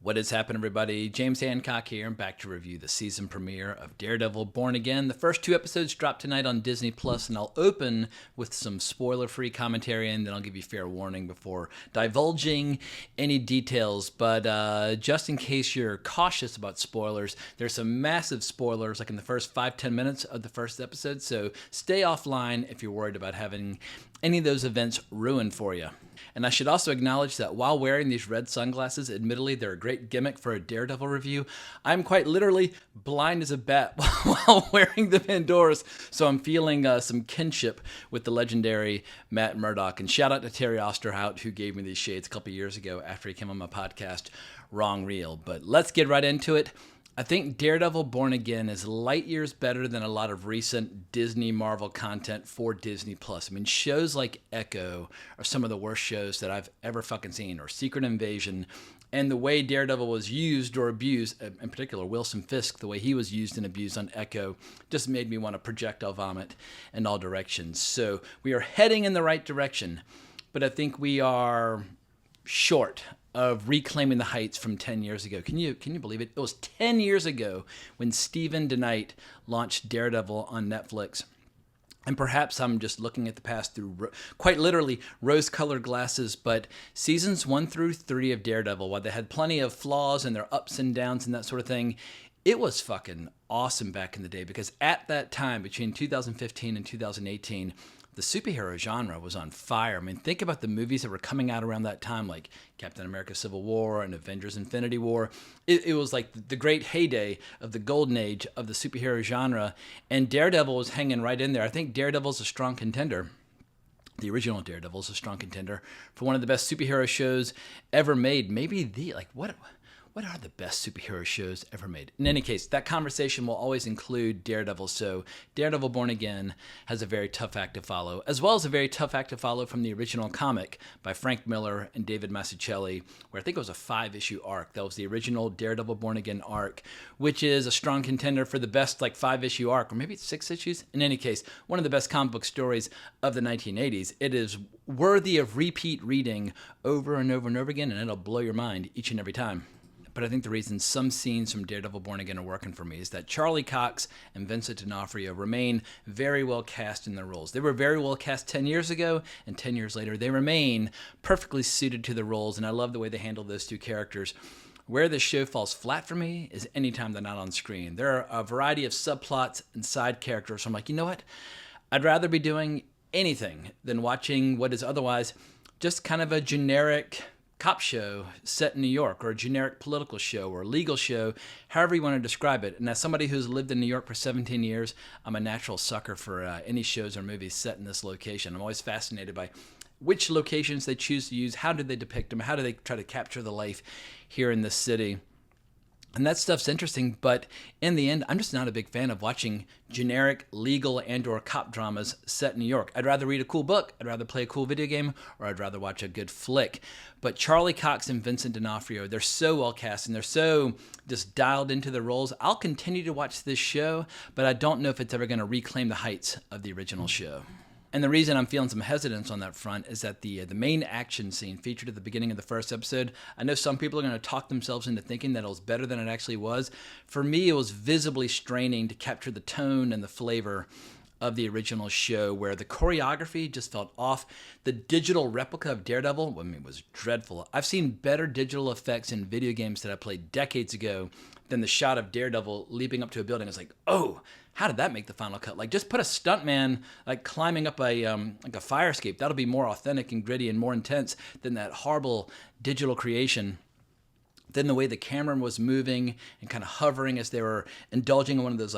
What is happening, everybody? James Hancock here. I'm back to review the season premiere of Daredevil Born Again. The first two episodes drop tonight on Disney Plus, and I'll open with some spoiler-free commentary, and then I'll give you fair warning before divulging any details. But just in case you're cautious about spoilers, there's some massive spoilers, like in the first 5-10 minutes of the first episode, so stay offline if you're worried about having any of those events ruined for you. And I should also acknowledge that while wearing these red sunglasses, admittedly they're a great gimmick for a Daredevil review, I'm quite literally blind as a bat while wearing them indoors, so I'm feeling some kinship with the legendary Matt Murdock. And shout out to Terry Osterhout, who gave me these shades a couple years ago after he came on my podcast, Wrong Reel. But let's get right into it. I think Daredevil Born Again is light years better than a lot of recent Disney Marvel content for Disney Plus. I mean, shows like Echo are some of the worst shows that I've ever fucking seen, or Secret Invasion. And the way Daredevil was used or abused, in particular Wilson Fisk, the way he was used and abused on Echo, just made me want to projectile vomit in all directions. So we are heading in the right direction, but I think we are short of reclaiming the heights from 10 years ago. Can you believe it? It was 10 years ago when Steven DeKnight launched Daredevil on Netflix. And perhaps I'm just looking at the past through quite literally rose-colored glasses, but seasons 1 through 3 of Daredevil, while they had plenty of flaws and their ups and downs and that sort of thing, it was fucking awesome back in the day, because at that time, between 2015 and 2018, the superhero genre was on fire. I mean, think about the movies that were coming out around that time, like Captain America Civil War and Avengers Infinity War. It was like the great heyday of the golden age of the superhero genre, and Daredevil was hanging right in there. I think Daredevil's a strong contender. The original Daredevil is a strong contender for one of the best superhero shows ever made. Maybe what are the best superhero shows ever made? In any case, that conversation will always include Daredevil, so Daredevil Born Again has a very tough act to follow, as well as a very tough act to follow from the original comic by Frank Miller and David Mazzucchelli, where I think it was a 5-issue arc. That was the original Daredevil Born Again arc, which is a strong contender for the best 5-issue arc, or maybe it's 6 issues. In any case, one of the best comic book stories of the 1980s. It is worthy of repeat reading over and over and over again, and it'll blow your mind each and every time. But I think the reason some scenes from Daredevil Born Again are working for me is that Charlie Cox and Vincent D'Onofrio remain very well cast in their roles. They were very well cast 10 years ago, and 10 years later, they remain perfectly suited to the roles, and I love the way they handle those two characters. Where the show falls flat for me is anytime they're not on screen. There are a variety of subplots and side characters, so I'm like, you know what? I'd rather be doing anything than watching what is otherwise just kind of a generic cop show set in New York, or a generic political show or legal show, however you want to describe it. And as somebody who's lived in New York for 17 years, I'm a natural sucker for any shows or movies set in this location. I'm always fascinated by which locations they choose to use, how did they depict them, how do they try to capture the life here in this city. And that stuff's interesting, but in the end, I'm just not a big fan of watching generic legal and or cop dramas set in New York. I'd rather read a cool book, I'd rather play a cool video game, or I'd rather watch a good flick. But Charlie Cox and Vincent D'Onofrio, they're so well cast and they're so just dialed into their roles. I'll continue to watch this show, but I don't know if it's ever going to reclaim the heights of the original show. And the reason I'm feeling some hesitance on that front is that the main action scene featured at the beginning of the first episode, I know some people are going to talk themselves into thinking that it was better than it actually was. For me, it was visibly straining to capture the tone and the flavor of the original show, where the choreography just felt off. The digital replica of Daredevil, was dreadful. I've seen better digital effects in video games that I played decades ago than the shot of Daredevil leaping up to a building. It's like, oh, how did that make the final cut? Just put a stuntman climbing up a fire escape. That'll be more authentic and gritty and more intense than that horrible digital creation. Then the way the camera was moving and kind of hovering as they were indulging in one of those,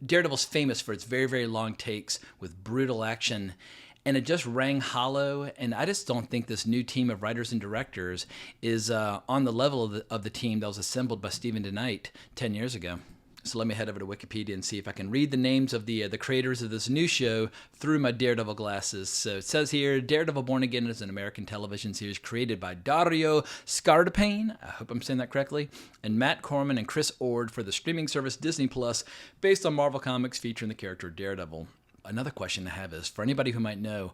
Daredevil's famous for its very, very long takes with brutal action. And it just rang hollow, and I just don't think this new team of writers and directors is on the level of the team that was assembled by Steven DeKnight 10 years ago. So let me head over to Wikipedia and see if I can read the names of the creators of this new show through my Daredevil glasses. So it says here, Daredevil Born Again is an American television series created by Dario Scardapane, I hope I'm saying that correctly, and Matt Corman and Chris Ord for the streaming service Disney Plus, based on Marvel Comics featuring the character Daredevil. Another question I have is, for anybody who might know,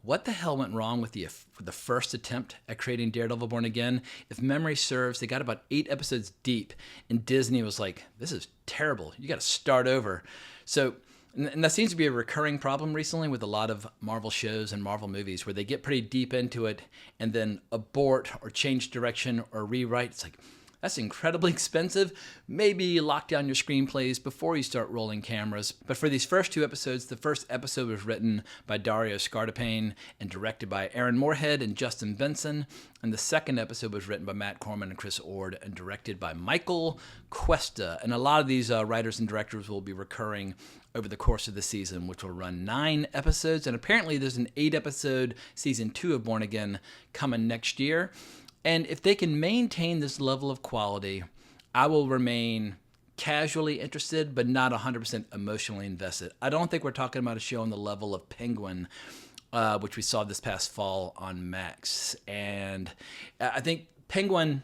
what the hell went wrong with the first attempt at creating Daredevil Born Again. If memory serves, they got about 8 episodes deep, and Disney was like, this is terrible. You got to start over. So, and that seems to be a recurring problem recently with a lot of Marvel shows and Marvel movies where they get pretty deep into it and then abort or change direction or rewrite. It's like, that's incredibly expensive. Maybe lock down your screenplays before you start rolling cameras. But for these first 2 episodes, the first episode was written by Dario Scardapane and directed by Aaron Moorhead and Justin Benson. And the second episode was written by Matt Corman and Chris Ord and directed by Michael Cuesta. And a lot of these writers and directors will be recurring over the course of the season, which will run 9 episodes. And apparently there's an 8-episode season 2 of Born Again coming next year. And if they can maintain this level of quality, I will remain casually interested, but not 100% emotionally invested. I don't think we're talking about a show on the level of Penguin, which we saw this past fall on Max. And I think Penguin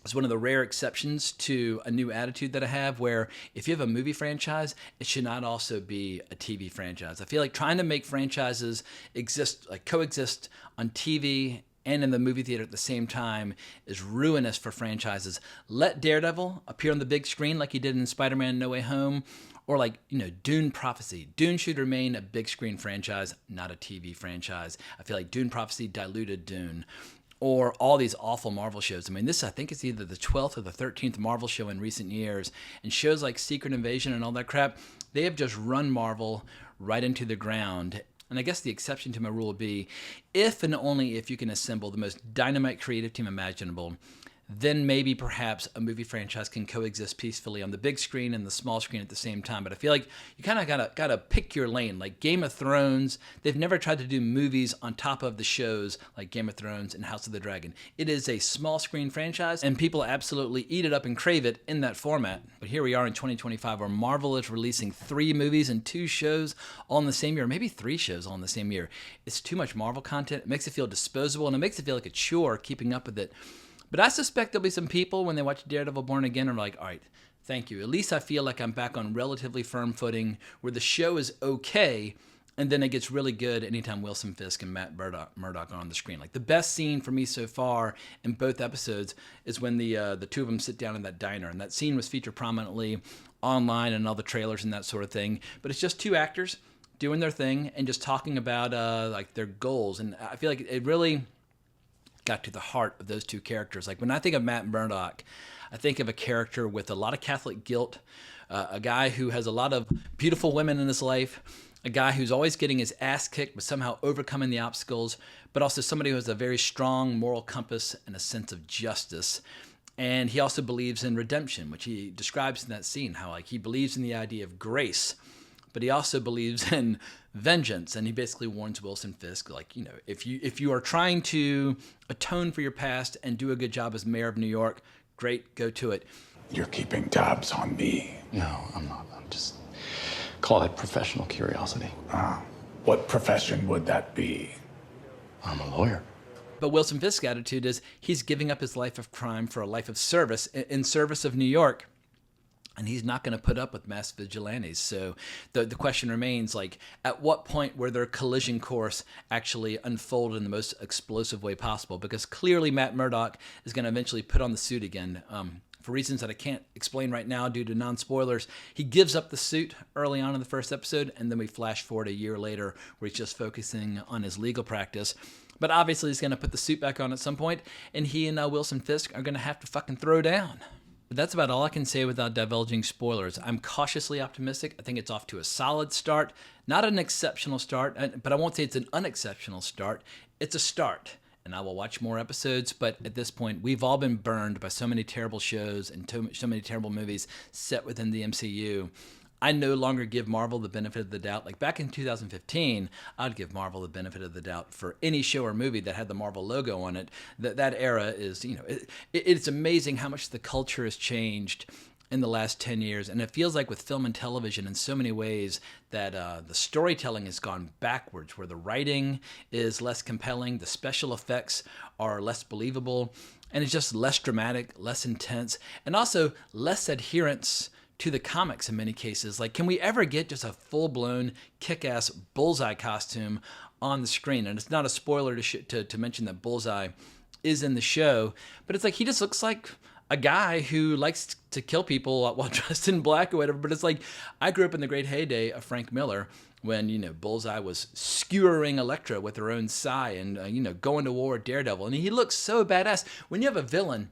is one of the rare exceptions to a new attitude that I have, where if you have a movie franchise, it should not also be a TV franchise. I feel like trying to make franchises coexist on TV and in the movie theater at the same time is ruinous for franchises. Let Daredevil appear on the big screen like he did in Spider-Man No Way Home, or Dune Prophecy. Dune should remain a big screen franchise, not a TV franchise. I feel like Dune Prophecy diluted Dune. Or all these awful Marvel shows. I mean, I think it's either the 12th or the 13th Marvel show in recent years. And shows like Secret Invasion and all that crap, they have just run Marvel right into the ground. And I guess the exception to my rule would be, if and only if you can assemble the most dynamite creative team imaginable, then maybe perhaps a movie franchise can coexist peacefully on the big screen and the small screen at the same time. But I feel like you kind of gotta pick your lane. Like Game of Thrones, they've never tried to do movies on top of the shows like Game of Thrones and House of the Dragon. It is a small screen franchise, and people absolutely eat it up and crave it in that format. But here we are in 2025, where Marvel is releasing 3 movies and 2 shows all in the same year, maybe 3 shows all in the same year. It's too much Marvel content. It makes it feel disposable, and it makes it feel like a chore keeping up with it. But I suspect there'll be some people when they watch Daredevil Born Again are like, all right, thank you. At least I feel like I'm back on relatively firm footing where the show is okay, and then it gets really good anytime Wilson Fisk and Matt Murdock are on the screen. Like the best scene for me so far in both episodes is when the 2 of them sit down in that diner, and that scene was featured prominently online and all the trailers and that sort of thing. But it's just 2 actors doing their thing and just talking about their goals, and I feel like it really got to the heart of those 2 characters. Like when I think of Matt Murdock, I think of a character with a lot of Catholic guilt, a guy who has a lot of beautiful women in his life, a guy who's always getting his ass kicked but somehow overcoming the obstacles, but also somebody who has a very strong moral compass and a sense of justice. And he also believes in redemption, which he describes in that scene, how he believes in the idea of grace, but he also believes in vengeance. And he basically warns Wilson Fisk, if you are trying to atone for your past and do a good job as mayor of New York, great, go to it. You're keeping tabs on me. No, I'm not. I'm just call it professional curiosity. What profession would that be? I'm a lawyer. But Wilson Fisk's attitude is he's giving up his life of crime for a life of service in service of New York. And he's not going to put up with mass vigilantes. So the question remains, at what point will their collision course actually unfold in the most explosive way possible? Because clearly Matt Murdock is going to eventually put on the suit again. For reasons that I can't explain right now due to non-spoilers, he gives up the suit early on in the first episode, and then we flash forward a year later where he's just focusing on his legal practice. But obviously he's going to put the suit back on at some point, and he and Wilson Fisk are going to have to fucking throw down. But that's about all I can say without divulging spoilers. I'm cautiously optimistic. I think it's off to a solid start. Not an exceptional start, but I won't say it's an unexceptional start. It's a start. And I will watch more episodes, but at this point, we've all been burned by so many terrible shows and so many terrible movies set within the MCU. I no longer give Marvel the benefit of the doubt. Like back in 2015, I'd give Marvel the benefit of the doubt for any show or movie that had the Marvel logo on it. That era is, it's amazing how much the culture has changed in the last 10 years. And it feels like with film and television in so many ways that the storytelling has gone backwards, where the writing is less compelling, the special effects are less believable, and it's just less dramatic, less intense, and also less adherence to the comics in many cases. Like, can we ever get just a full-blown kick-ass bullseye costume on the screen. And it's not a spoiler to mention that Bullseye is in the show, but it's like he just looks like a guy who likes to kill people while dressed in black or whatever. But it's like, I grew up in the great heyday of Frank Miller when, Bullseye was skewering Elektra with her own sai and, going to war with Daredevil. And he looks so badass. When you have a villain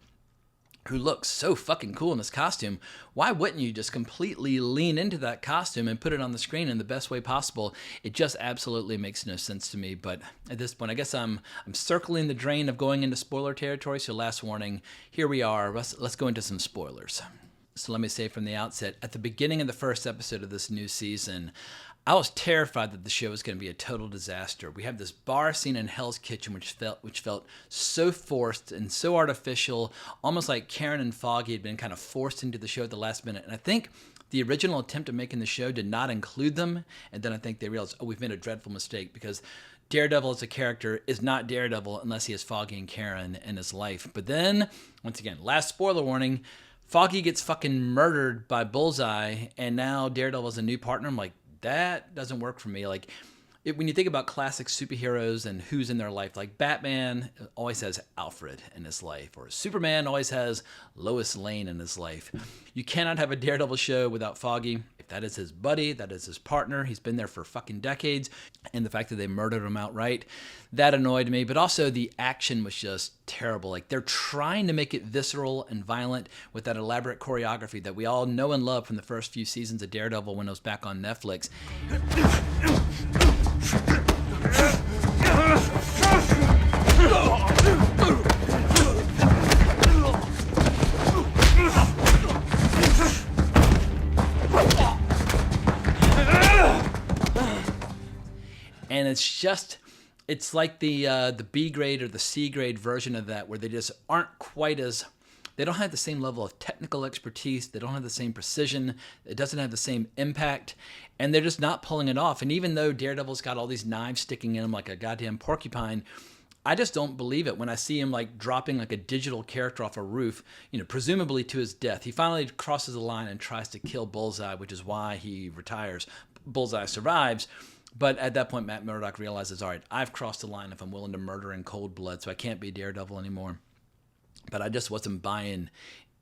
who looks so fucking cool in his costume, why wouldn't you just completely lean into that costume and put it on the screen in the best way possible? It just absolutely makes no sense to me. But at this point, I guess I'm circling the drain of going into spoiler territory. So last warning, here we are. Let's go into some spoilers. So let me say from the outset, at the beginning of the first episode of this new season, I was terrified that the show was going to be a total disaster. We have this bar scene in Hell's Kitchen, which felt so forced and so artificial, almost like Karen and Foggy had been kind of forced into the show at the last minute. And I think the original attempt at making the show did not include them. And then I think they realized, we've made a dreadful mistake, because Daredevil as a character is not Daredevil unless he has Foggy and Karen in his life. But then, once again, last spoiler warning, Foggy gets fucking murdered by Bullseye, and now Daredevil is a new partner. I'm like, that doesn't work for me. Like, when you think about classic superheroes and who's in their life, like Batman always has Alfred in his life, or Superman always has Lois Lane in his life. You cannot have a Daredevil show without Foggy. If that is his buddy, that is his partner, he's been there for fucking decades, and the fact that they murdered him outright, that annoyed me. But also the action was just terrible. Like, they're trying to make it visceral and violent with that elaborate choreography that we all know and love from the first few seasons of Daredevil when it was back on Netflix. And it's like the B grade or the C grade version of that, where they just aren't quite as, they don't have the same level of technical expertise, they don't have the same precision, it doesn't have the same impact, and they're just not pulling it off. And even though Daredevil's got all these knives sticking in him like a goddamn porcupine, I just don't believe it when I see him like dropping like a digital character off a roof, presumably to his death. He finally crosses the line and tries to kill Bullseye, which is why he retires. Bullseye survives. But at that point, Matt Murdock realizes, all right, I've crossed the line if I'm willing to murder in cold blood, so I can't be Daredevil anymore. But I just wasn't buying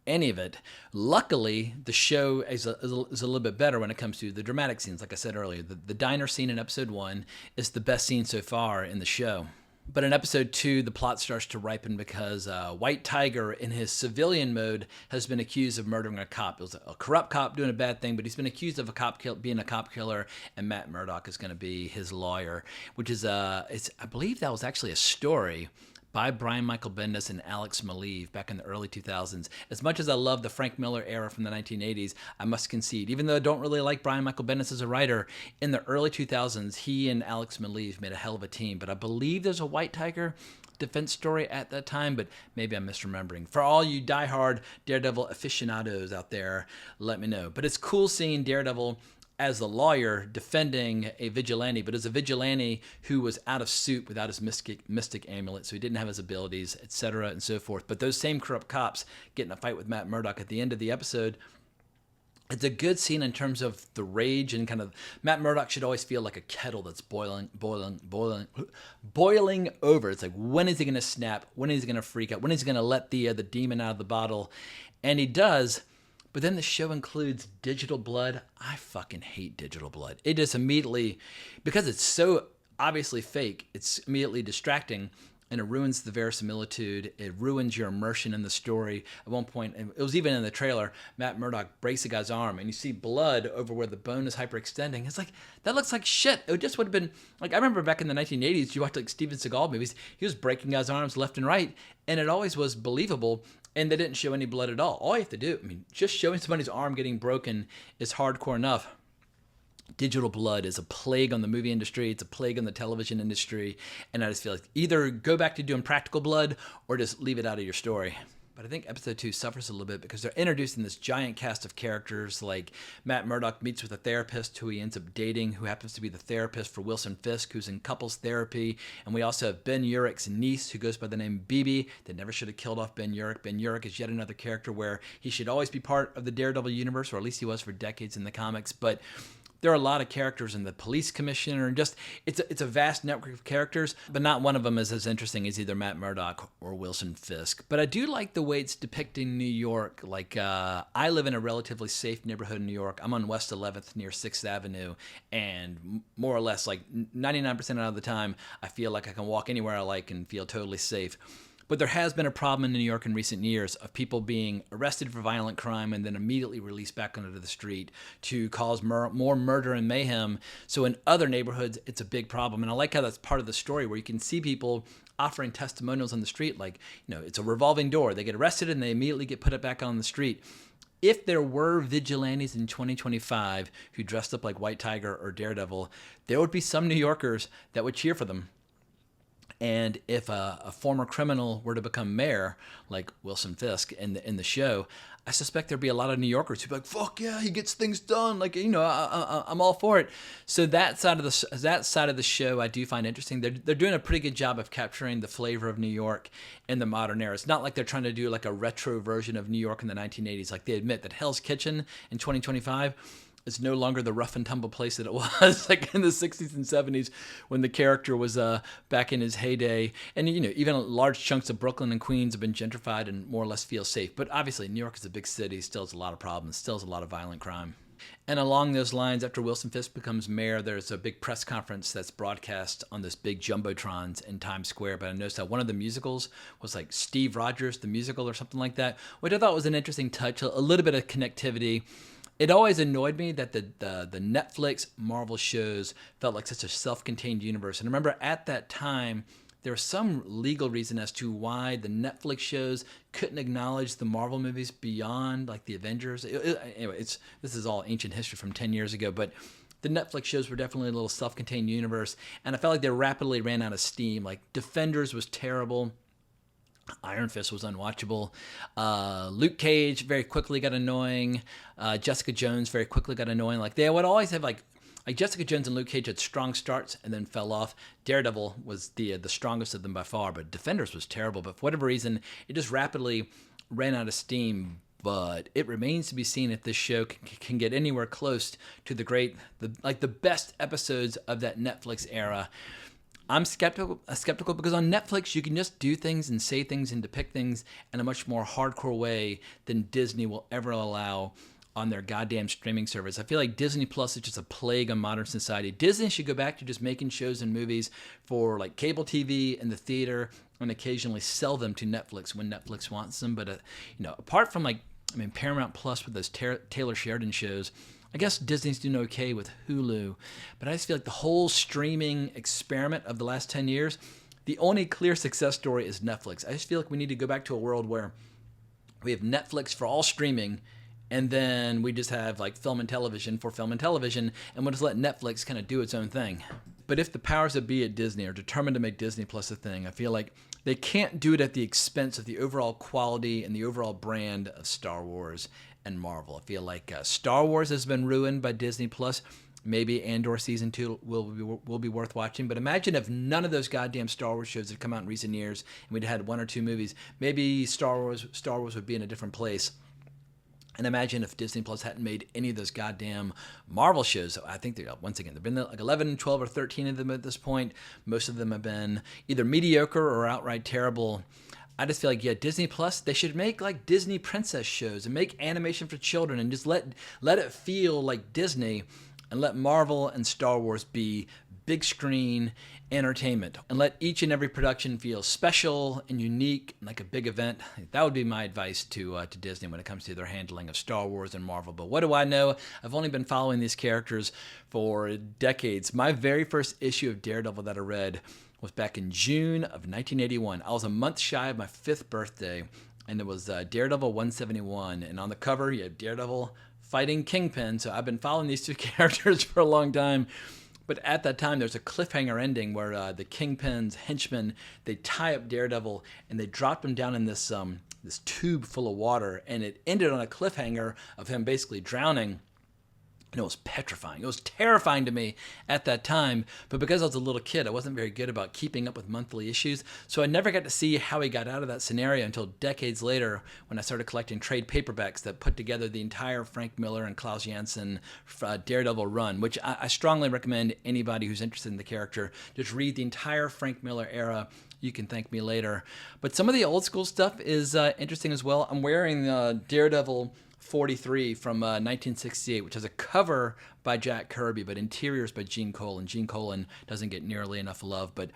any of it. Luckily, the show is a little bit better when it comes to the dramatic scenes. Like I said earlier, the diner scene in episode 1 is the best scene so far in the show. But in episode 2, the plot starts to ripen because White Tiger, in his civilian mode, has been accused of murdering a cop. It was a corrupt cop doing a bad thing, but he's been accused of being a cop killer, and Matt Murdock is going to be his lawyer, which is, I believe that was actually a story by Brian Michael Bendis and Alex Maleev back in the early 2000s. As much as I love the Frank Miller era from the 1980s, I must concede, even though I don't really like Brian Michael Bendis as a writer, in the early 2000s, he and Alex Maleev made a hell of a team. But I believe there's a White Tiger defense story at that time, but maybe I'm misremembering. For all you diehard Daredevil aficionados out there, let me know. But it's cool seeing Daredevil as a lawyer defending a vigilante, but as a vigilante who was out of suit without his mystic amulet, so he didn't have his abilities, etc., and so forth. But those same corrupt cops get in a fight with Matt Murdock at the end of the episode. It's a good scene in terms of the rage and kind of Matt Murdock should always feel like a kettle that's boiling over. It's like, when is he going to snap? When is he going to freak out? When is he going to let the demon out of the bottle? And he does. But then the show includes digital blood. I fucking hate digital blood. It just immediately, because it's so obviously fake, it's immediately distracting, and it ruins the verisimilitude. It ruins your immersion in the story. At one point, and it was even in the trailer, Matt Murdock breaks a guy's arm, and you see blood over where the bone is hyperextending. It's like, that looks like shit. It just would have been, like, I remember back in the 1980s, you watched like Steven Seagal movies, he was breaking guys' arms left and right, and it always was believable. And they didn't show any blood at all. All you have to do, just showing somebody's arm getting broken is hardcore enough. Digital blood is a plague on the movie industry. It's a plague on the television industry. And I just feel like either go back to doing practical blood or just leave it out of your story. But I think episode 2 suffers a little bit because they're introducing this giant cast of characters. Like Matt Murdock meets with a therapist who he ends up dating, who happens to be the therapist for Wilson Fisk, who's in couples therapy. And we also have Ben Urich's niece, who goes by the name Bibi. They never should have killed off Ben Urich. Ben Urich is yet another character where he should always be part of the Daredevil universe, or at least he was for decades in the comics. But there are a lot of characters in the police commissioner, and just it's a vast network of characters, but not one of them is as interesting as either Matt Murdock or Wilson Fisk. But I do like the way it's depicting New York. Like I live in a relatively safe neighborhood in New York. I'm on West 11th near 6th Avenue, and more or less like 99% of the time, I feel like I can walk anywhere I like and feel totally safe. But there has been a problem in New York in recent years of people being arrested for violent crime and then immediately released back onto the street to cause more murder and mayhem. So in other neighborhoods, it's a big problem. And I like how that's part of the story, where you can see people offering testimonials on the street, like, it's a revolving door. They get arrested and they immediately get put back on the street. If there were vigilantes in 2025 who dressed up like White Tiger or Daredevil, there would be some New Yorkers that would cheer for them. And if a former criminal were to become mayor, like Wilson Fisk in the show, I suspect there'd be a lot of New Yorkers who'd be like, "Fuck yeah, he gets things done! Like, I'm all for it." So that side of the show, I do find interesting. They're doing a pretty good job of capturing the flavor of New York in the modern era. It's not like they're trying to do like a retro version of New York in the 1980s. Like, they admit that Hell's Kitchen in 2025. It's no longer the rough and tumble place that it was like in the 60s and 70s when the character was back in his heyday. And, even large chunks of Brooklyn and Queens have been gentrified and more or less feel safe. But obviously, New York is a big city, still has a lot of problems, still has a lot of violent crime. And along those lines, after Wilson Fisk becomes mayor, there's a big press conference that's broadcast on this big jumbotrons in Times Square. But I noticed that one of the musicals was like Steve Rogers, the musical, or something like that, which I thought was an interesting touch, a little bit of connectivity. It always annoyed me that the Netflix Marvel shows felt like such a self-contained universe. And I remember at that time, there was some legal reason as to why the Netflix shows couldn't acknowledge the Marvel movies beyond like the Avengers. Anyway, this is all ancient history from 10 years ago, but the Netflix shows were definitely a little self-contained universe. And I felt like they rapidly ran out of steam. Like Defenders was terrible. Iron Fist was unwatchable. Luke Cage very quickly got annoying. Jessica Jones very quickly got annoying. Like, they would always have like Jessica Jones and Luke Cage had strong starts and then fell off. Daredevil was the strongest of them by far, but Defenders was terrible. But for whatever reason, it just rapidly ran out of steam. But it remains to be seen if this show can get anywhere close to the best episodes of that Netflix era. I'm skeptical because on Netflix, you can just do things and say things and depict things in a much more hardcore way than Disney will ever allow on their goddamn streaming service. I feel like Disney Plus is just a plague on modern society. Disney should go back to just making shows and movies for like cable TV and the theater, and occasionally sell them to Netflix when Netflix wants them. But apart from Paramount Plus with those Taylor Sheridan shows, I guess Disney's doing okay with Hulu, but I just feel like the whole streaming experiment of the last 10 years, the only clear success story is Netflix. I just feel like we need to go back to a world where we have Netflix for all streaming, and then we just have like film and television for film and television, and we'll just let Netflix kind of do its own thing. But if the powers that be at Disney are determined to make Disney Plus a thing, I feel like they can't do it at the expense of the overall quality and the overall brand of Star Wars and Marvel. I feel like Star Wars has been ruined by Disney Plus. Maybe Andor Season 2 will be worth watching. But imagine if none of those goddamn Star Wars shows had come out in recent years and we'd had one or two movies. Maybe Star Wars would be in a different place. And imagine if Disney Plus hadn't made any of those goddamn Marvel shows. I think once again, there've been like 11, 12, or 13 of them at this point. Most of them have been either mediocre or outright terrible. I just feel like, Disney Plus, they should make like Disney princess shows and make animation for children and just let it feel like Disney, and let Marvel and Star Wars be big screen entertainment, and let each and every production feel special and unique, like a big event. That would be my advice to Disney when it comes to their handling of Star Wars and Marvel. But what do I know? I've only been following these characters for decades. My very first issue of Daredevil that I read was back in June of 1981. I was a month shy of my 5th birthday, and it was Daredevil 171. And on the cover, you have Daredevil fighting Kingpin. So I've been following these two characters for a long time. But at that time, there's a cliffhanger ending where the Kingpin's henchmen, they tie up Daredevil and they drop him down in this tube full of water. And it ended on a cliffhanger of him basically drowning. And it was petrifying. It was terrifying to me at that time. But because I was a little kid, I wasn't very good about keeping up with monthly issues. So I never got to see how he got out of that scenario until decades later when I started collecting trade paperbacks that put together the entire Frank Miller and Klaus Janson Daredevil run, which I strongly recommend anybody who's interested in the character just read the entire Frank Miller era. You can thank me later. But some of the old school stuff is interesting as well. I'm wearing Daredevil 43 from 1968, which has a cover by Jack Kirby, but interiors by Gene Colan. Gene Colan doesn't get nearly enough love, but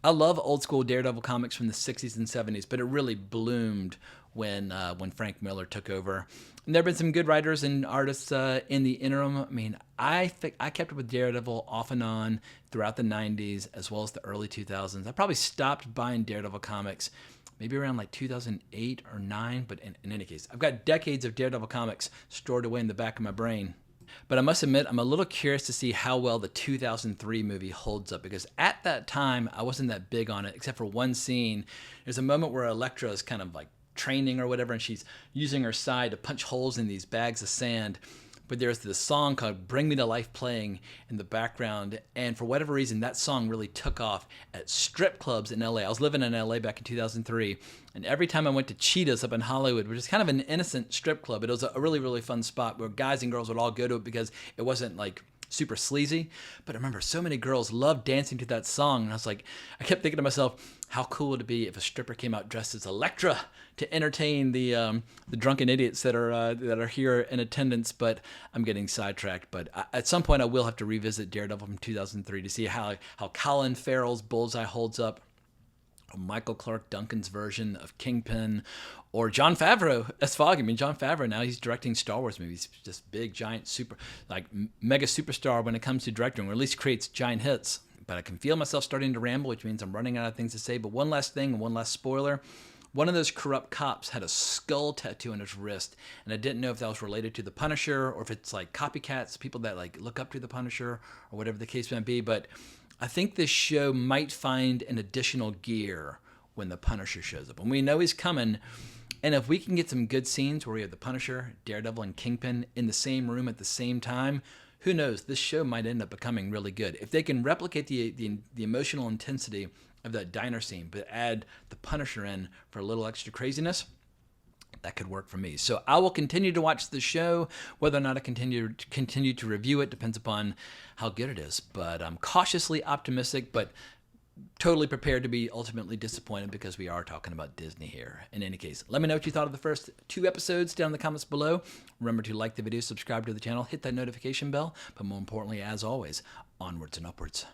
I love old school Daredevil comics from the 60s and 70s, but it really bloomed when Frank Miller took over. And there have been some good writers and artists in the interim. I mean, I kept up with Daredevil off and on throughout the 90s as well as the early 2000s. I probably stopped buying Daredevil comics maybe around like 2008 or 9, but in any case, I've got decades of Daredevil comics stored away in the back of my brain. But I must admit, I'm a little curious to see how well the 2003 movie holds up, because at that time, I wasn't that big on it, except for one scene. There's a moment where Elektra is kind of like training or whatever, and she's using her side to punch holes in these bags of sand. But there's this song called Bring Me to Life playing in the background. And for whatever reason, that song really took off at strip clubs in LA. I was living in LA back in 2003. And every time I went to Cheetah's up in Hollywood, which is kind of an innocent strip club, it was a really, really fun spot where guys and girls would all go to it because it wasn't like super sleazy. But I remember so many girls loved dancing to that song. And I kept thinking to myself, how cool would it be if a stripper came out dressed as Elektra to entertain the drunken idiots that are here in attendance? But I'm getting sidetracked. But at some point, I will have to revisit Daredevil from 2003 to see how Colin Farrell's Bullseye holds up, or Michael Clark Duncan's version of Kingpin, or Jon Favreau as Foggy. I mean, Jon Favreau now, he's directing Star Wars movies. Just big, giant, super, like mega superstar when it comes to directing, or at least creates giant hits. But I can feel myself starting to ramble, which means I'm running out of things to say. But one last thing, one last spoiler. One of those corrupt cops had a skull tattoo on his wrist, and I didn't know if that was related to the Punisher or if it's like copycats, people that like look up to the Punisher or whatever the case might be. But I think this show might find an additional gear when the Punisher shows up. And we know he's coming. And if we can get some good scenes where we have the Punisher, Daredevil, and Kingpin in the same room at the same time, who knows? This show might end up becoming really good. If they can replicate the emotional intensity of that diner scene, but add the Punisher in for a little extra craziness, that could work for me. So I will continue to watch the show. Whether or not I continue to review it depends upon how good it is. But I'm cautiously optimistic, but totally prepared to be ultimately disappointed because we are talking about Disney here. In any case, let me know what you thought of the first 2 episodes down in the comments below. Remember to like the video, subscribe to the channel, hit that notification bell, but more importantly, as always, onwards and upwards.